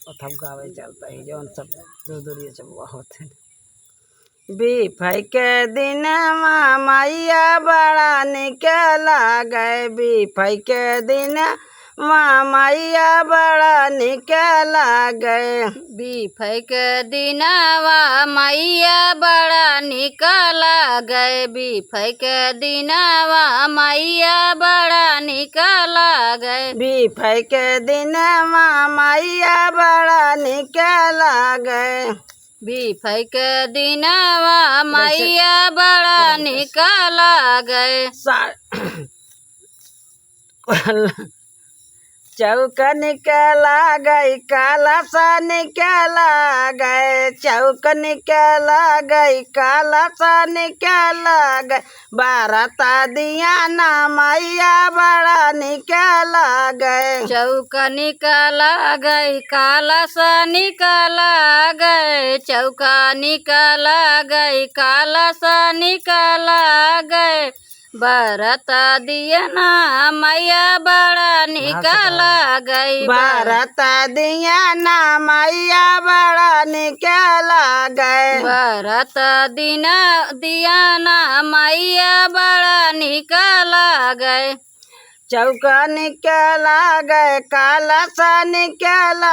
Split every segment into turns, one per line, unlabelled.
अथवा गावे चलता है जौन सब दूर दूरिया सब होते बीफई के दिन मैया बड़ा निक लागे बीफई के दिन मैया बड़ा निक लागे
बीफई के दिनवा मैया बड़ा निक लागे बीफई के दिनवा मैया बड़ा निक लागे
बीफई के दिन मैया बड़ा निक लागे
बीफई के दिनवा मैया बड़ा निक लागे
चौक निकला गई काला सा निकला गए चौक निकला गई काला सा निकला गए बारता दिया ना मैया बड़ा निकला गए
चौक निकला गई काला सा निकला गए चौका निकला गई काला सा निकला गए बरता दिया ना मैया बड़ा निकला गई
बरता दिया ना मैया बड़ा निकला गए
बरता दिया ना मैया बड़ा निकला गए
चौका निकला गए काला सा निकला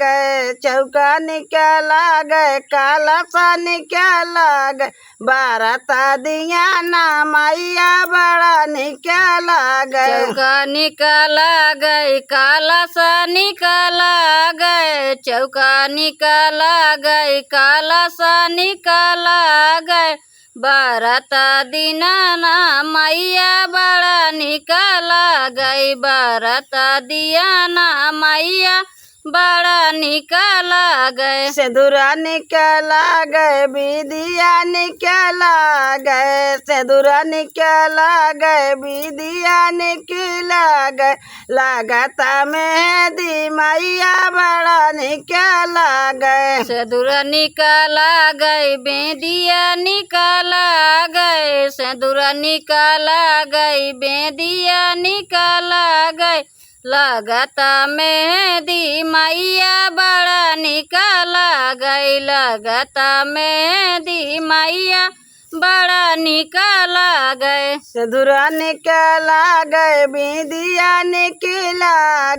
गए चौका निकला गए काला सा निकला गए बरता दिया ना मैया बड़ा निकला गए
चौका निकला गए काला सा निकला गए चौका निकला गए काला सा निकला गए बरता दिना ना मैया बड़ा निकला गई बरता दिया ना मैया बड़ा निकला गए
सिंदूरा निकला गए बिदिया निकला गए सिंदूरा निकला गए बिदिया निकला गए लगाता मेहंदी मैया बड़ा निकला गए
सिंदूरा निकला गए बेदिया निकला गए सिंदूरा निकला गए बेदिया निकला गए लगाता मेहंदी मैया बड़ा निकला गई लगाता मेहंदी मैया बड़ा निकला गए
सिंदूरा निकला गए बिदिया निकला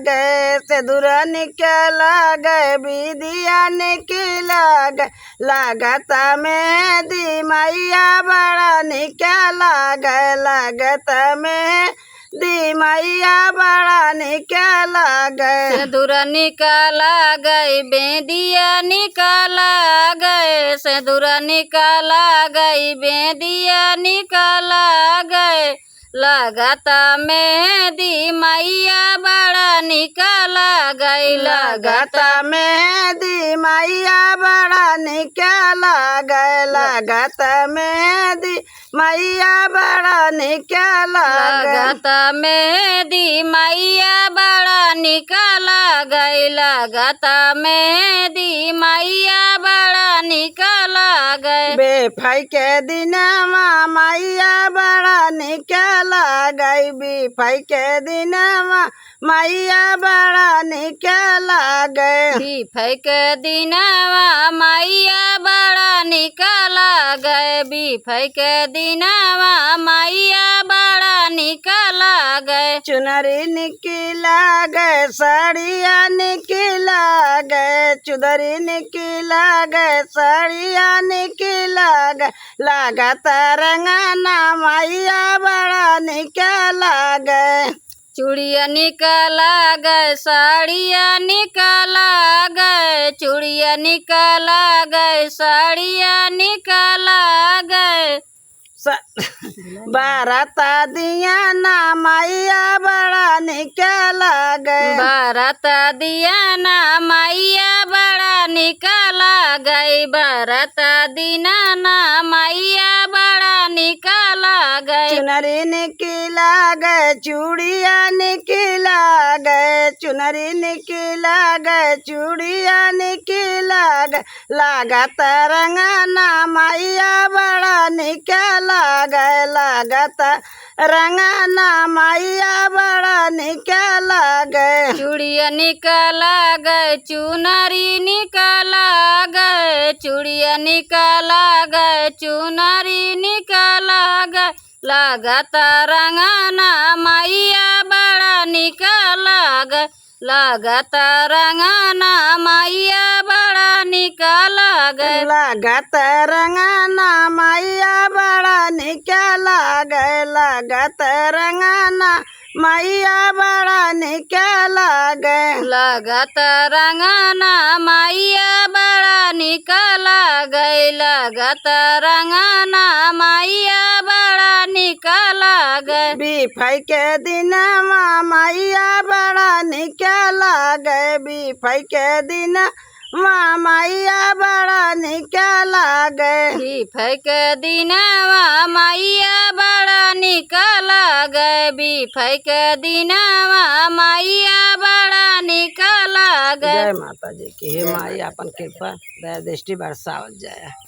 गए सिंदूरा निकला गए बिदिया निकला गए लगाता मेहंदी मैया बड़ा निकला गए लगाता मेहंदी मैया बड़ा निकला गए
सिंदूरा निकला गए बेदिया निकला गए सिंदूरा निकला गए बेदिया निकला गए लगाता मेहंदी मैया बड़ा निकला गई
लगाता मेहंदी मैया बड़ा निकला गए लगाता मेहंदी मैया बड़ा निकला
लगाता मेहंदी मैया बड़ा निकला गई लगाता मेहंदी मैया बड़ा निकला गए
बेफई के दिन मैया बड़ा निकला गई बेफई के दिन मैया बड़ा निकला गए
बीफई के दिनवा मैया बड़ा निकला गए बीफई के दिनवा मैया बड़ा निकला गए
चुनरी निकला गए साड़िया निकला गए चुदरी निकला गए साड़िया निकला गए लगाता रंगना मैया बड़ा निकला गए
चूड़िया निकला गए साड़िया निकला गए चूड़िया निकला गए साड़िया निकला गए
बरता दिया ना मैया बड़ा निकला गए
बरता दिया ना मैया बड़ा निकला गई बरता दिना ना मैया बड़ा निकला गई
चुनरी निकला गए चूड़िया निकला गए चुनरी निकला गए चूड़िया निकला गए लागत रंगना मैया बड़ा निकला गए लागत रंगना मैया बड़ा निकला गए
चूड़िया निकला गए चुनरी निकला गए चूड़िया निकला गए चुनरी निकला गए लागत रंगना मैया बड़ा निकला गए लागत रंगना मैया बड़ा निकला गए
लागत रंगना मैया बड़ा निकला गए लागत रंगना मैया बड़ा निकला गए
लागत रंगना मैया बड़ा निकला गए लागत रंगना मैया बड़ा निकला गए
बिफई के दिन मैया बड़ा निकला गए बिफई के दिन मैया बड़ा निकला गए
बिफई के दिनवा मैया बड़ा निकला गए बिफई के दिनवा मैया बड़ा निकला गए।
जय माता जी की हे माई अपन कृपा दया दृष्टि बरसावत जाए।